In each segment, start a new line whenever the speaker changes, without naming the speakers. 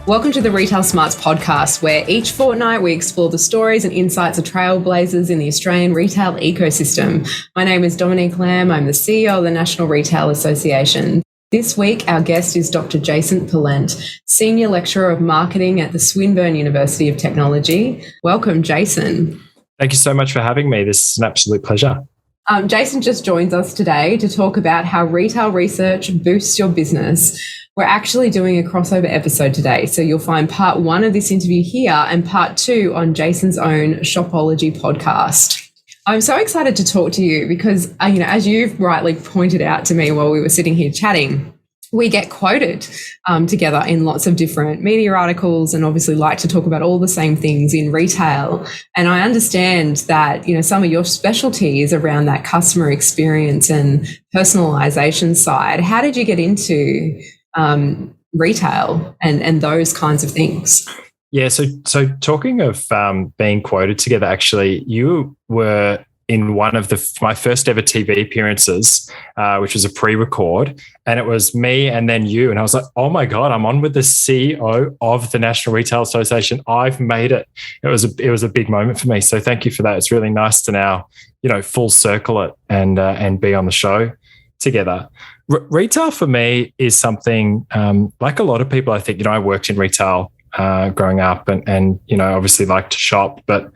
Welcome to the Retail Smarts podcast, where each fortnight we explore the stories and insights of trailblazers in the Australian retail ecosystem. My name is Dominique Lamb. I'm the CEO of the National Retail Association. This week, our guest is Dr. Jason Palent, Senior Lecturer of Marketing at the Swinburne University of Technology. Welcome, Jason.
Thank you so much for having me. This is an absolute pleasure.
Jason just joins us today to talk about how retail research boosts your business. We're actually doing a crossover episode today, so you'll find part one of this interview here and part two on Jason's own Shopology podcast. I'm so excited to talk to you because, as you've rightly pointed out to me while we were sitting here chatting, we get quoted together in lots of different media articles and obviously like to talk about all the same things in retail. And I understand that, some of your specialties around that customer experience and personalization side. How did you get into retail and those kinds of things?
Yeah, so talking of being quoted together, actually, you were in one of my first ever TV appearances, which was a pre-record, and it was me and then you, and I was like, oh my God, I'm on with the CEO of the National Retail Association. I've made it. It was a big moment for me. So thank you for that. It's really nice to now, full circle it and be on the show together. Retail for me is something like a lot of people. I think I worked in retail growing up, and obviously like to shop, but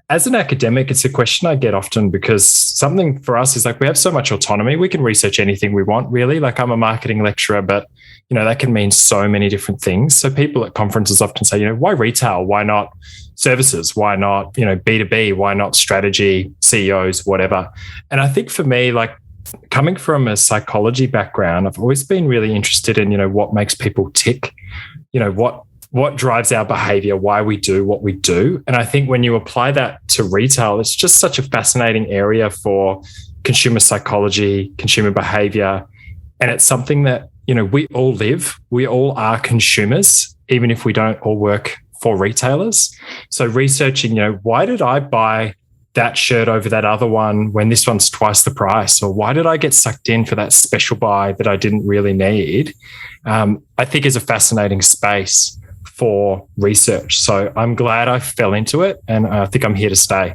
as an academic, it's a question I get often because something for us is like we have so much autonomy. We can research anything we want, really. Like I'm a marketing lecturer, but that can mean so many different things. So people at conferences often say, why retail? Why not services? Why not B2B? Why not strategy, CEOs, whatever? And I think for me, like coming from a psychology background, I've always been really interested in what makes people tick. What drives our behavior, why we do what we do. And I think when you apply that to retail, it's just such a fascinating area for consumer psychology, consumer behavior. And it's something that, we all live, we all are consumers, even if we don't all work for retailers. So researching, why did I buy that shirt over that other one when this one's twice the price? Or why did I get sucked in for that special buy that I didn't really need? I think is a fascinating space for research. So I'm glad I fell into it, and I think I'm here to stay.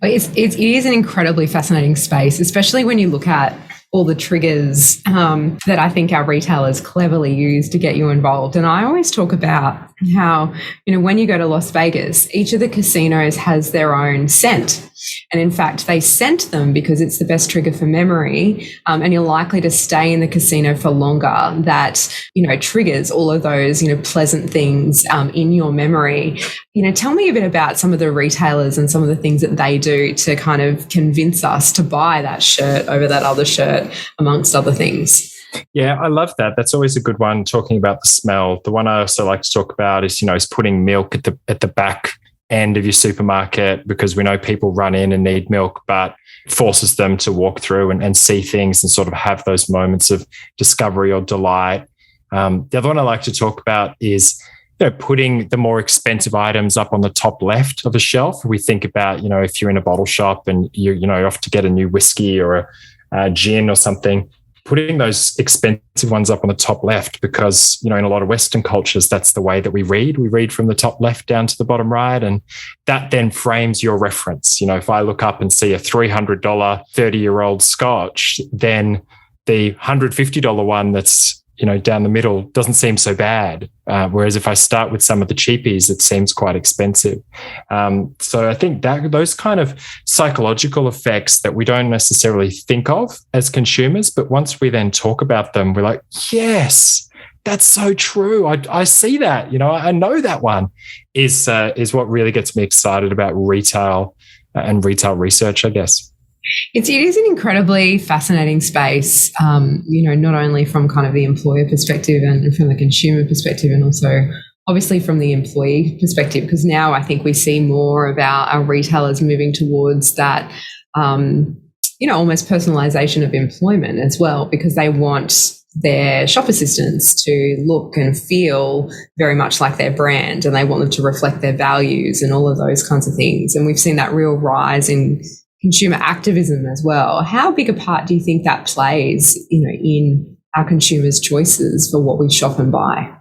It is an incredibly fascinating space, especially when you look at all the triggers that I think our retailers cleverly use to get you involved. And I always talk about how, when you go to Las Vegas, each of the casinos has their own scent. And in fact, they scent them because it's the best trigger for memory. And you're likely to stay in the casino for longer. That, triggers all of those, pleasant things in your memory. Tell me a bit about some of the retailers and some of the things that they do to kind of convince us to buy that shirt over that other shirt, amongst other things.
Yeah, I love that. That's always a good one, talking about the smell. The one I also like to talk about is, is putting milk at the back end of your supermarket, because we know people run in and need milk, but it forces them to walk through and see things and sort of have those moments of discovery or delight. The other one I like to talk about is, putting the more expensive items up on the top left of a shelf. We think about, if you're in a bottle shop and you're off to get a new whiskey or a gin or something, putting those expensive ones up on the top left, because, in a lot of Western cultures, that's the way that we read. We read from the top left down to the bottom right. And that then frames your reference. If I look up and see a $300 30-year-old Scotch, then the $150 one that's, down the middle doesn't seem so bad. Whereas if I start with some of the cheapies, it seems quite expensive. So I think that those kind of psychological effects that we don't necessarily think of as consumers, but once we then talk about them, we're like, yes, that's so true. I see that, I know that one is what really gets me excited about retail and retail research, I guess.
It is an incredibly fascinating space, not only from kind of the employer perspective and from the consumer perspective, and also obviously from the employee perspective, because now I think we see more of our retailers moving towards that, almost personalization of employment as well, because they want their shop assistants to look and feel very much like their brand, and they want them to reflect their values and all of those kinds of things. And we've seen that real rise in consumer activism as well. How big a part do you think that plays, in our consumers' choices for what we shop and buy?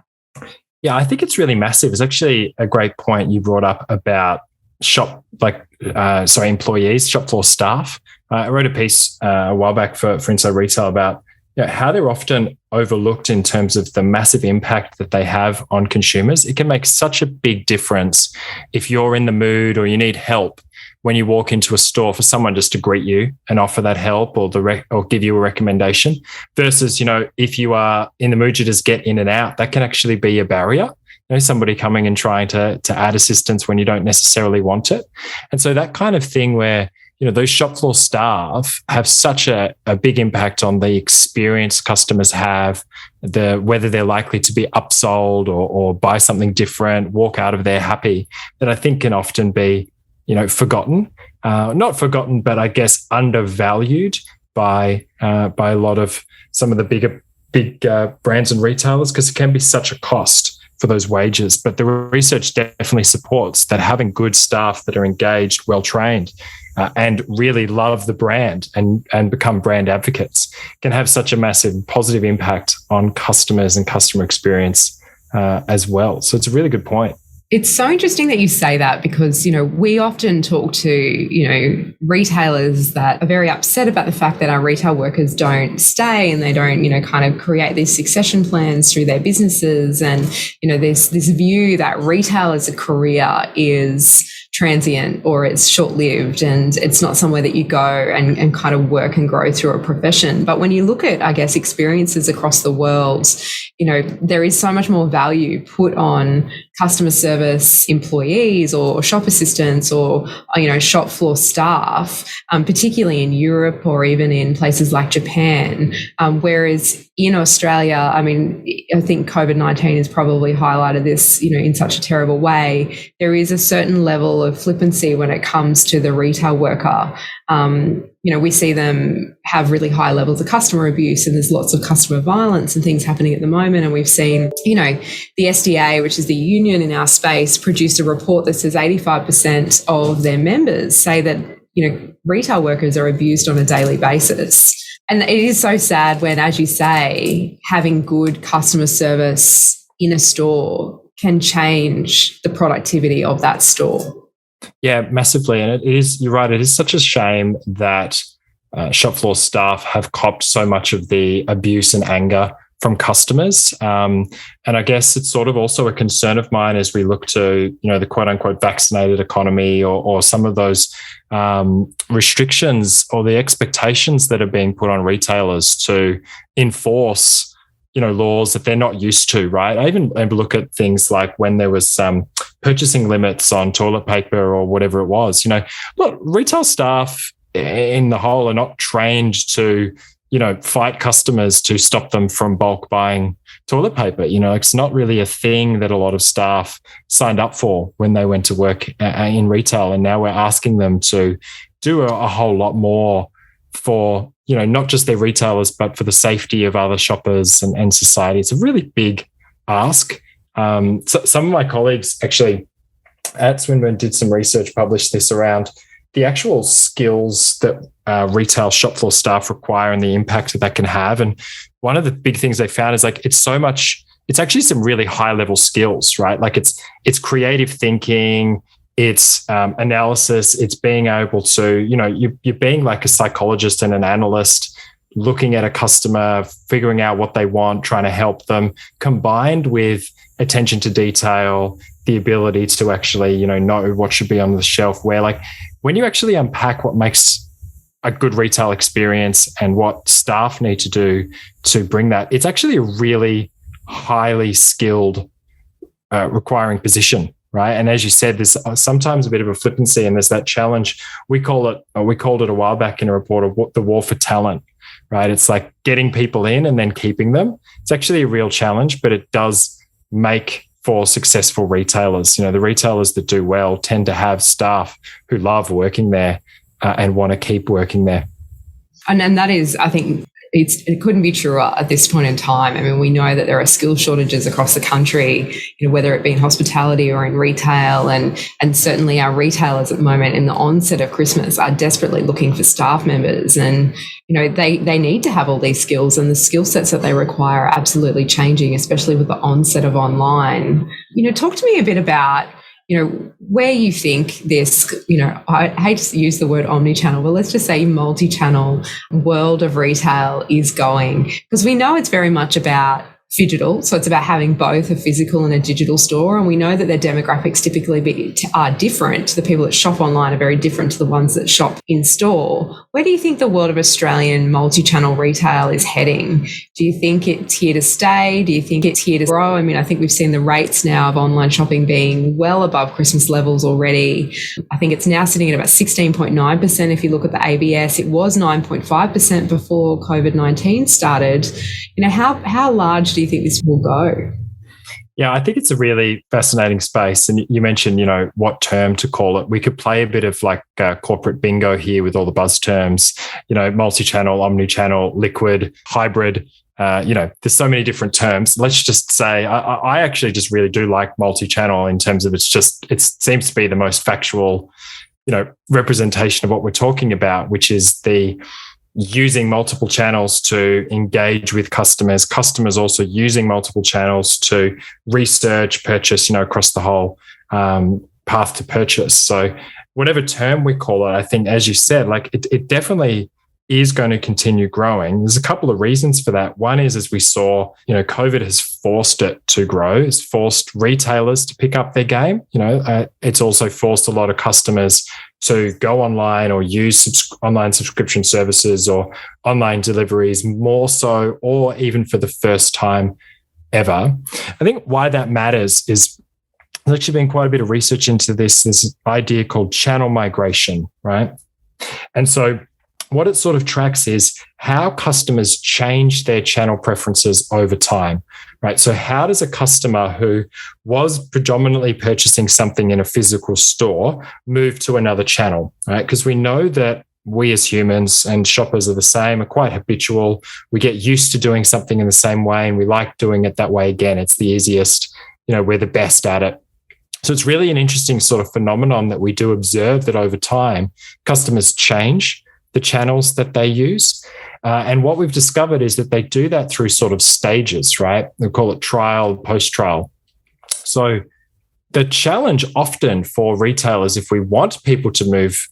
Yeah, I think it's really massive. It's actually a great point you brought up about employees, shop floor staff. I wrote a piece a while back for Inside Retail about how they're often overlooked in terms of the massive impact that they have on consumers. It can make such a big difference if you're in the mood or you need help when you walk into a store for someone just to greet you and offer that help or give you a recommendation versus, if you are in the mood to just get in and out, that can actually be a barrier. Somebody coming and trying to add assistance when you don't necessarily want it. And so that kind of thing where, those shop floor staff have such a big impact on the experience customers have, whether they're likely to be upsold or buy something different, walk out of there happy, that I think can often be, forgotten. Not forgotten, but I guess undervalued by a lot of some of the big brands and retailers, because it can be such a cost for those wages. But the research definitely supports that having good staff that are engaged, well-trained, and really love the brand and become brand advocates can have such a massive positive impact on customers and customer experience as well. So it's a really good point.
It's so interesting that you say that because, we often talk to, retailers that are very upset about the fact that our retail workers don't stay and they don't, kind of create these succession plans through their businesses. And, there's this view that retail as a career is transient or it's short-lived and it's not somewhere that you go and kind of work and grow through a profession. But when you look at, I guess, experiences across the world, there is so much more value put on customer service employees or shop assistants or, shop floor staff, particularly in Europe or even in places like Japan. Whereas in Australia, I think COVID-19 has probably highlighted this, in such a terrible way. There is a certain level of flippancy when it comes to the retail worker. We see them have really high levels of customer abuse and there's lots of customer violence and things happening at the moment. And we've seen, the SDA, which is the union in our space, produced a report that says 85% of their members say that, retail workers are abused on a daily basis. And it is so sad when, as you say, having good customer service in a store can change the productivity of that store.
Yeah, massively. And you're right, it is such a shame that shop floor staff have copped so much of the abuse and anger from customers. And I guess it's sort of also a concern of mine as we look to, the quote unquote vaccinated economy or some of those restrictions or the expectations that are being put on retailers to enforce laws that they're not used to, right? I even look at things like when there was purchasing limits on toilet paper or whatever it was. Look, retail staff in the whole are not trained to, fight customers to stop them from bulk buying toilet paper. It's not really a thing that a lot of staff signed up for when they went to work in retail. And now we're asking them to do a whole lot more for, not just their retailers, but for the safety of other shoppers and society. It's a really big ask. So some of my colleagues actually at Swinburne did some research, published this around the actual skills that retail shop floor staff require and the impact that can have. And one of the big things they found is it's actually some really high level skills, right? Like it's creative thinking, it's analysis, it's being able to, you're being like a psychologist and an analyst, looking at a customer, figuring out what they want, trying to help them, combined with attention to detail, the ability to actually, know what should be on the shelf, where like when you actually unpack what makes a good retail experience and what staff need to do to bring that, it's actually a really highly skilled requiring position, right? And as you said, there's sometimes a bit of a flippancy and there's that challenge. We called it a while back in a report of the war for talent, right? It's like getting people in and then keeping them. It's actually a real challenge, but it does make for successful retailers. The retailers that do well tend to have staff who love working there and want to keep working there.
And that is, I think, it couldn't be truer at this point in time. I mean, we know that there are skill shortages across the country, whether it be in hospitality or in retail, and certainly our retailers at the moment in the onset of Christmas are desperately looking for staff members, and they need to have all these skills, and the skill sets that they require are absolutely changing, especially with the onset of online. Talk to me a bit about where you think this, I hate to use the word omni-channel, but let's just say multi-channel world of retail is going, because we know it's very much about digital. So it's about having both a physical and a digital store. And we know that their demographics typically are different. The people that shop online are very different to the ones that shop in store. Where do you think the world of Australian multi-channel retail is heading? Do you think it's here to stay? Do you think it's here to grow? I mean, I think we've seen the rates now of online shopping being well above Christmas levels already. I think it's now sitting at about 16.9%. If you look at the ABS, it was 9.5% before COVID-19 started. How large do you think this will go?
Yeah, I think it's a really fascinating space. And you mentioned, what term to call it. We could play a bit of like corporate bingo here with all the buzz terms, multi-channel, omni-channel, liquid, hybrid. There's so many different terms. Let's just say I actually just really do like multi-channel in terms of it seems to be the most factual, representation of what we're talking about, which is the using multiple channels to engage with customers also using multiple channels to research, purchase, across the whole path to purchase. So whatever term we call it, I think, as you said, like it definitely is going to continue growing. There's a couple of reasons for that. One is, as we saw, COVID has forced it to grow. It's forced retailers to pick up their game. It's also forced a lot of customers to go online or use online subscription services or online deliveries more so, or even for the first time ever. I think why that matters is there's actually been quite a bit of research into this idea called channel migration, right? And so what it sort of tracks is how customers change their channel preferences over time, right? So how does a customer who was predominantly purchasing something in a physical store move to another channel, right? Because we know that we as humans and shoppers are the same, are quite habitual. We get used to doing something in the same way and we like doing it that way again. It's the easiest, we're the best at it. So it's really an interesting sort of phenomenon that we do observe, that over time, customers change the channels that they use. And what we've discovered is that they do that through sort of stages, right? We call it trial, post-trial. So the challenge often for retailers, if we want people to move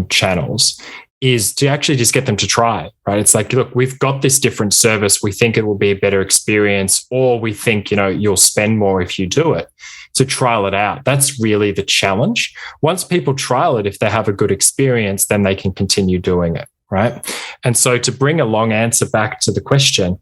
channels, is to actually just get them to try, right? It's like, look, we've got this different service. We think it will be a better experience, or we think, you'll spend more if you do it. So trial it out. That's really the challenge. Once people trial it, if they have a good experience, then they can continue doing it, right? And so to bring a long answer back to the question,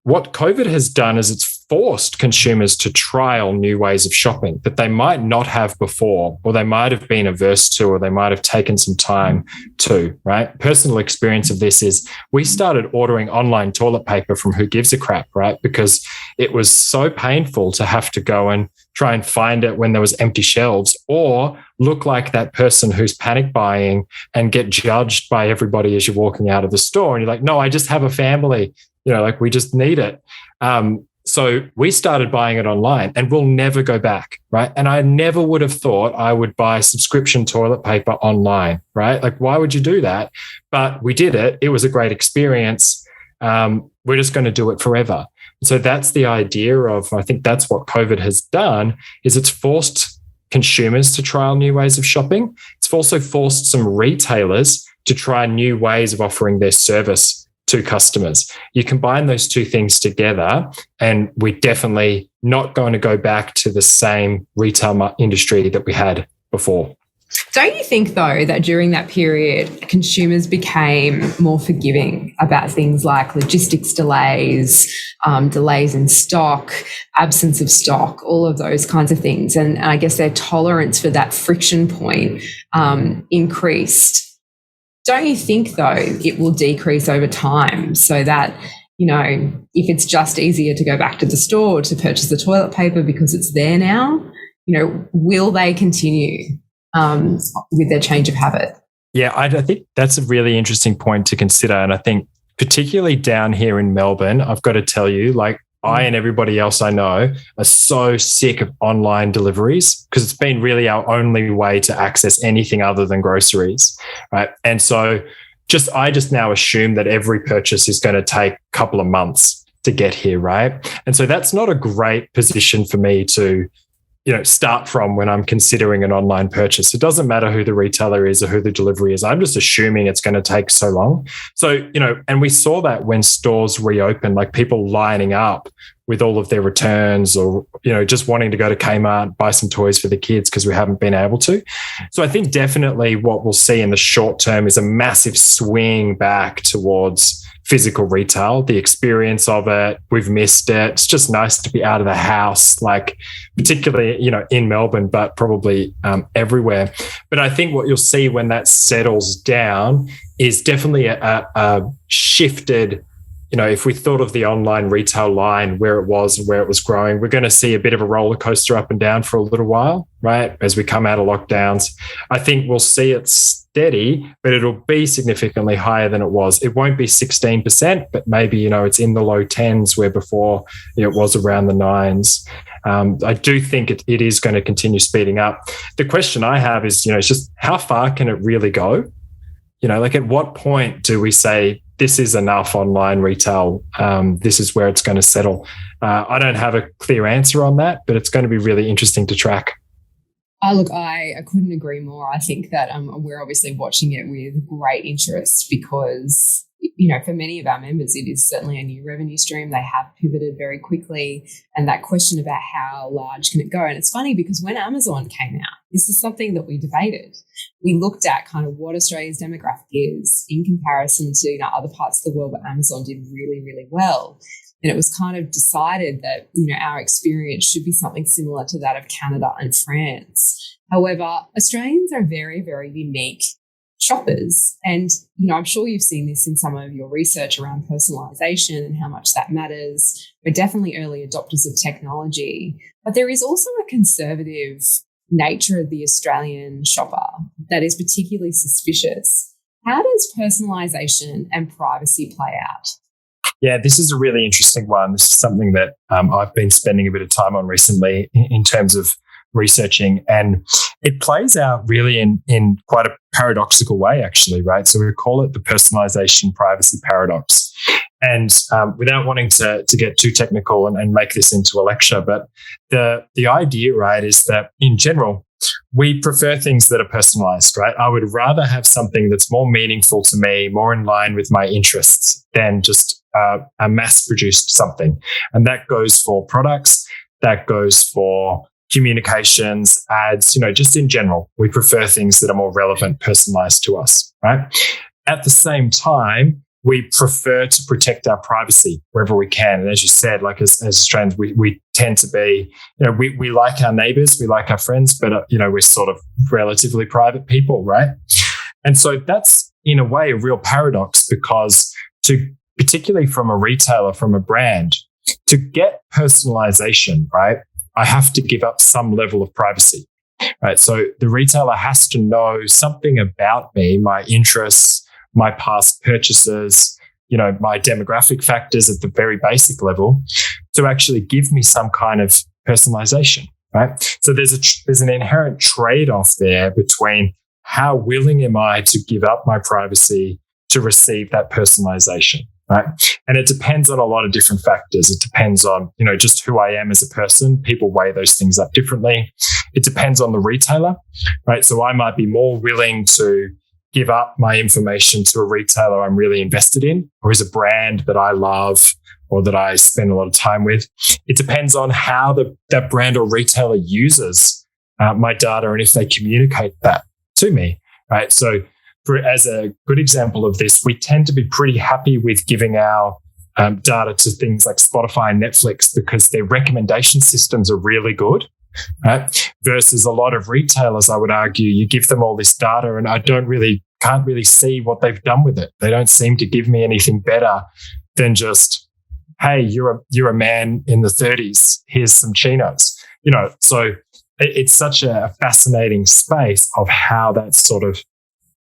what COVID has done is it's forced consumers to trial new ways of shopping that they might not have before, or they might have been averse to, or they might have taken some time to, right? Personal experience of this is we started ordering online toilet paper from Who Gives a Crap, right? Because it was so painful to have to go and try and find it when there was empty shelves, or look like that person who's panic buying and get judged by everybody as you're walking out of the store. And you're like, no, I just have a family, we just need it. So we started buying it online, and we'll never go back, right? And I never would have thought I would buy subscription toilet paper online, right? Like, why would you do that? But we did it. It was a great experience. We're just going to do it forever. So that's the idea of, I think that's what COVID has done, is it's forced consumers to trial new ways of shopping. It's also forced some retailers to try new ways of offering their service to customers. You combine those two things together, and we're definitely not going to go back to the same retail industry that we had before.
Don't you think, though, that during that period, consumers became more forgiving about things like logistics delays, delays in stock, absence of stock, all of those kinds of things? And I guess their tolerance for that friction point increased. Don't you think, though, it will decrease over time, so that, if it's just easier to go back to the store to purchase the toilet paper because it's there now, will they continue with their change of habit?
Yeah, I think that's a really interesting point to consider. And I think particularly down here in Melbourne, I've got to tell you, like I and everybody else I know are so sick of online deliveries because it's been really our only way to access anything other than groceries, right? And so I just now assume that every purchase is going to take a couple of months to get here, right? And so that's not a great position for me to start from when I'm considering an online purchase. It doesn't matter who the retailer is or who the delivery is. I'm just assuming it's going to take so long. So, and we saw that when stores reopened, like people lining up with all of their returns or, just wanting to go to Kmart, buy some toys for the kids because we haven't been able to. So I think definitely what we'll see in the short term is a massive swing back towards physical retail, the experience of it. We've missed it. It's just nice to be out of the house, like particularly, in Melbourne, but probably everywhere. But I think what you'll see when that settles down is definitely a shifted, if we thought of the online retail line where it was and where it was growing, we're going to see a bit of a roller coaster up and down for a little while, right? As we come out of lockdowns, I think we'll see it steady, but it'll be significantly higher than it was. It won't be 16%, but maybe, it's in the low 10s where before it was around the 9s. I do think it is going to continue speeding up. The question I have is, it's just how far can it really go? Like at what point do we say this is enough online retail? This is where it's going to settle. I don't have a clear answer on that, but it's going to be really interesting to track.
Look, I couldn't agree more. I think that we're obviously watching it with great interest because, for many of our members, it is certainly a new revenue stream. They have pivoted very quickly. And that question about how large can it go? And it's funny because when Amazon came out, this is something that we debated. We looked at kind of what Australia's demographic is in comparison to other parts of the world where Amazon did really, really well. And it was kind of decided that, our experience should be something similar to that of Canada and France. However, Australians are very, very unique shoppers. And, I'm sure you've seen this in some of your research around personalisation and how much that matters. We're definitely early adopters of technology, but there is also a conservative nature of the Australian shopper that is particularly suspicious. How does personalisation and privacy play out?
Yeah, this is a really interesting one. This is something that I've been spending a bit of time on recently in terms of researching, and it plays out really in quite a paradoxical way, actually, right? So we call it the personalization privacy paradox. And without wanting to get too technical and make this into a lecture, but the idea, right, is that in general, we prefer things that are personalized, right? I would rather have something that's more meaningful to me, more in line with my interests than just a mass-produced something. And that goes for products, that goes for communications, ads, just in general. We prefer things that are more relevant, personalized to us, right? At the same time, we prefer to protect our privacy wherever we can. And as you said, like as Australians, we tend to be, we like our neighbors, we like our friends, but, we're sort of relatively private people, right? And so that's, in a way, a real paradox because particularly from a retailer, from a brand, to get personalization, right, I have to give up some level of privacy, right? So the retailer has to know something about me, my interests, my past purchases, my demographic factors at the very basic level to actually give me some kind of personalization, right? So there's an inherent trade-off there between how willing am I to give up my privacy to receive that personalization, right? And it depends on a lot of different factors. It depends on, just who I am as a person. People weigh those things up differently. It depends on the retailer, right? So I might be more willing to give up my information to a retailer I'm really invested in, or is a brand that I love or that I spend a lot of time with. It depends on how that brand or retailer uses my data and if they communicate that to me, right? So as a good example of this, we tend to be pretty happy with giving our data to things like Spotify and Netflix because their recommendation systems are really good, right? Versus a lot of retailers, I would argue, you give them all this data and I can't really see what they've done with it. They don't seem to give me anything better than just, hey, you're a man in the 30s, here's some chinos. So it's such a fascinating space of how that sort of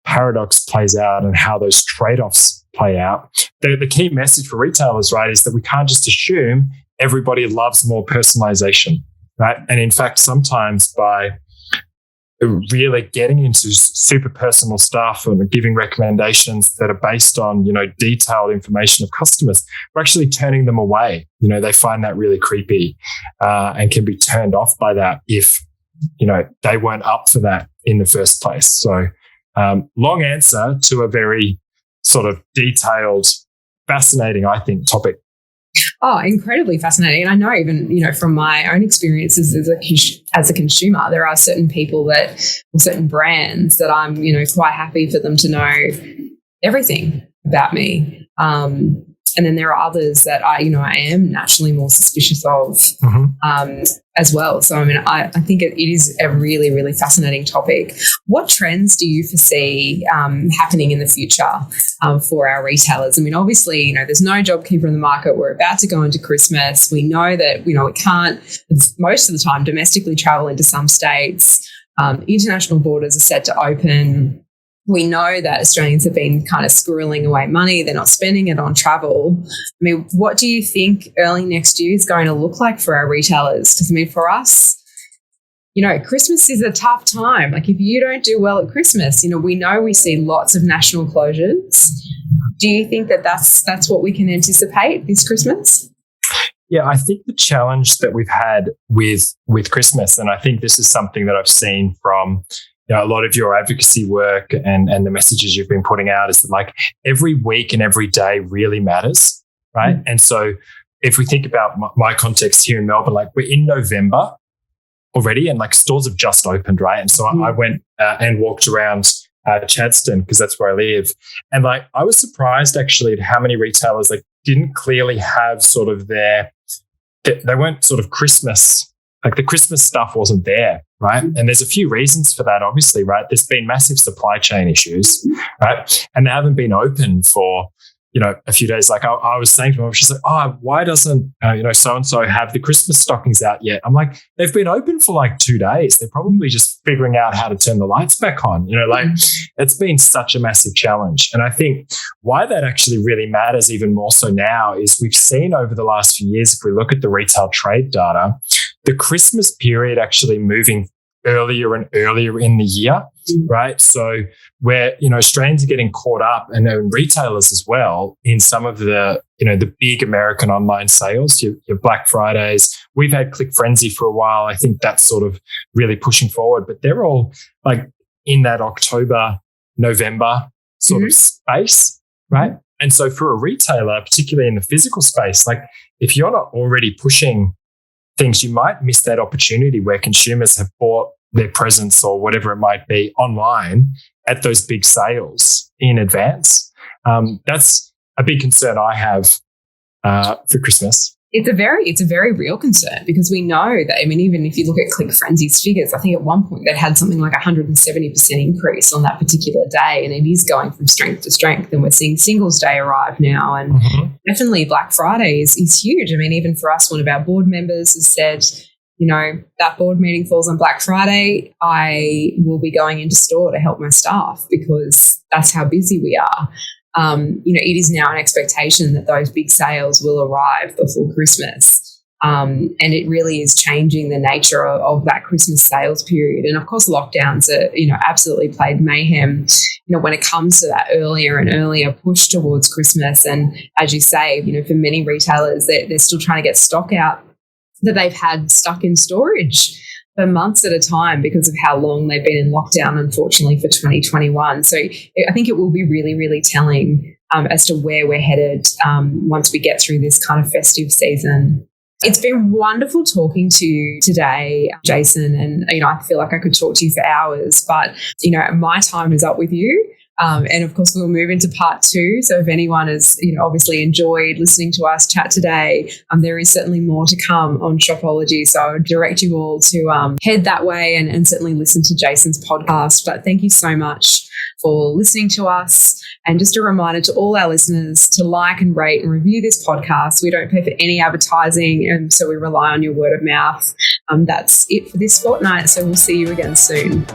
paradox plays out and how those trade-offs play out. The key message for retailers, right, is that we can't just assume everybody loves more personalization, right? And in fact, sometimes by really getting into super personal stuff and giving recommendations that are based on, detailed information of customers, we're actually turning them away. They find that really creepy and can be turned off by that if, they weren't up for that in the first place. So long answer to a very sort of detailed, fascinating, I think, topic.
Oh, incredibly fascinating. And I know even, from my own experiences as a consumer, there are certain people or certain brands that I'm, quite happy for them to know everything about me. And then there are others that I am naturally more suspicious of as well. So, I think it is a really, really fascinating topic. What trends do you foresee happening in the future for our retailers? Obviously, there's no JobKeeper in the market. We're about to go into Christmas. We know that, we can't most of the time domestically travel into some states. International borders are set to open. We know that Australians have been kind of squirreling away money. They're not spending it on travel. What do you think early next year is going to look like for our retailers? Because, for us, Christmas is a tough time. Like, if you don't do well at Christmas, we see lots of national closures. Do you think that that's what we can anticipate this Christmas?
Yeah, I think the challenge that we've had with Christmas, and I think this is something that I've seen from a lot of your advocacy work and the messages you've been putting out, is that like every week and every day really matters, right? Mm-hmm. And so if we think about my context here in Melbourne, like we're in November already and like stores have just opened, right? And so I went and walked around Chadstone because that's where I live. And like I was surprised actually at how many retailers like didn't clearly have sort of they weren't sort of Christmas, like the Christmas stuff wasn't there. Right. And there's a few reasons for that, obviously, right? There's been massive supply chain issues, right? And they haven't been open for, a few days. Like I was saying to them, I was just like, why doesn't, so-and-so have the Christmas stockings out yet? I'm like, they've been open for like 2 days. They're probably just figuring out how to turn the lights back on. It's been such a massive challenge. And I think why that actually really matters even more so now is we've seen over the last few years, if we look at the retail trade data, the Christmas period actually moving earlier and earlier in the year, right? So where, Australians are getting caught up and retailers as well in some of the, the big American online sales, your Black Fridays. We've had Click Frenzy for a while. I think that's sort of really pushing forward, but they're all like in that October, November sort of space, right? And so for a retailer, particularly in the physical space, like if you're not already pushing things, you might miss that opportunity where consumers have bought their presents or whatever it might be online at those big sales in advance. That's a big concern I have for Christmas.
It's a very real concern because we know that, even if you look at Click Frenzy's figures, I think at one point they had something like 170% increase on that particular day, and it is going from strength to strength. And we're seeing Singles Day arrive now, and definitely Black Friday is huge. Even for us, one of our board members has said, that board meeting falls on Black Friday, I will be going into store to help my staff because that's how busy we are. It is now an expectation that those big sales will arrive before Christmas. And it really is changing the nature of that Christmas sales period. And of course, lockdowns are, absolutely played mayhem, when it comes to that earlier and earlier push towards Christmas. And as you say, for many retailers, they're still trying to get stock out that they've had stuck in storage for months at a time because of how long they've been in lockdown, unfortunately, for 2021. So I think it will be really, really telling as to where we're headed once we get through this kind of festive season. It's been wonderful talking to you today, Jason, and I feel like I could talk to you for hours, but my time is up with you. And of course, we'll move into part 2. So if anyone has, obviously enjoyed listening to us chat today, there is certainly more to come on Shopology. So I would direct you all to head that way and certainly listen to Jason's podcast. But thank you so much for listening to us. And just a reminder to all our listeners to like and rate and review this podcast. We don't pay for any advertising, and so we rely on your word of mouth. That's it for this fortnight. So we'll see you again soon.